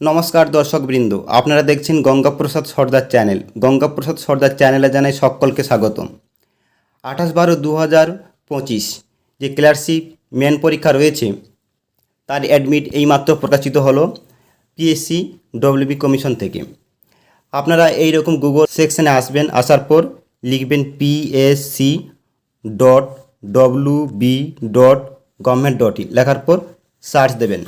নমস্কার দর্শকবৃন্দ, আপনারা দেখছেন গঙ্গাপ্রসাদ সর্দার চ্যানেল। গঙ্গাপ্রসাদ সর্দার চ্যানেলে জানাই সকলকে স্বাগতম। 28/12/2025 যে ক্লার্কশিপ মেন পরীক্ষা রয়েছে তার অ্যাডমিট এইমাত্র প্রকাশিত হলো পিএসসি ডব্লিউবি কমিশন থেকে। আপনারা এই রকম গুগল সেকশনে আসবেন, আসার পর লিখবেন psc.wb.government.in, লেখার পর সার্চ দেবেন।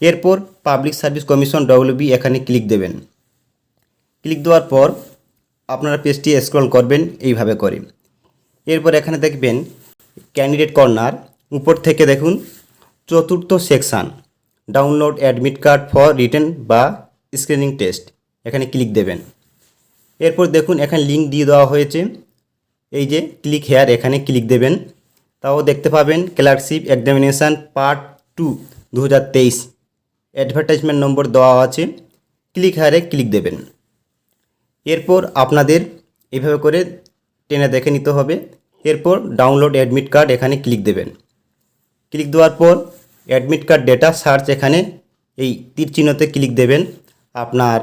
এরপর পাবলিক সার্ভিস কমিশন ডব্লিউবি এখানে ক্লিক দেবেন। ক্লিক দেওয়ার পর আপনারা পেজটি স্ক্রল করবেন এইভাবে করে। এরপর এখানে দেখবেন ক্যান্ডিডেট কর্নার, উপর থেকে দেখুন চতুর্থ section download admit card for written বা স্ক্রিনিং টেস্ট, এখানে ক্লিক দেবেন। এরপর দেখুন এখানে লিঙ্ক দিয়ে দেওয়া হয়েছে, এই যে ক্লিক হেয়ার, এখানে ক্লিক দেবেন। তাও দেখতে পাবেন ক্লার্কশিপ এক্সামিনেশান পার্ট 2 2023 অ্যাডভার্টাইজমেন্ট নম্বর দেওয়া আছে, ক্লিক হেয়ারে ক্লিক দেবেন। এরপর আপনাদের এইভাবে করে টেনে দেখে নিতে হবে। এরপর ডাউনলোড অ্যাডমিট কার্ড এখানে ক্লিক দেবেন। ক্লিক দেওয়ার পর অ্যাডমিট কার্ড ডেটা সার্চ, এখানে এই তীর চিহ্নতে ক্লিক দেবেন। আপনার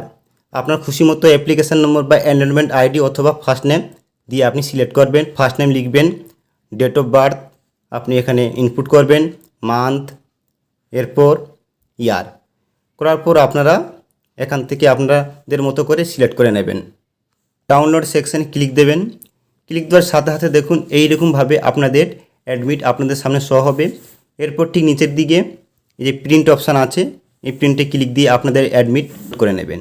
খুশি মতো অ্যাপ্লিকেশান নম্বর বা এনরোলমেন্ট আইডি অথবা ফার্স্ট নেম দিয়ে আপনি সিলেক্ট করবেন। ফার্স্ট নেম লিখবেন, ডেট অফ বার্থ আপনি এখানে ইনপুট করবেন, মান্থ, এরপর ইয়ার করার পর আপনারা এখান থেকে আপনাদের মতো করে সিলেক্ট করে নেবেন। ডাউনলোড সেকশানে ক্লিক দেবেন। ক্লিক দেওয়ার সাথে সাথে দেখুন এইরকমভাবে আপনাদের অ্যাডমিট আপনাদের সামনে শো হবে। এরপর ঠিক নিচের দিকে এই যে প্রিন্ট অপশান আছে, এই প্রিন্টে ক্লিক দিয়ে আপনাদের অ্যাডমিট করে নেবেন।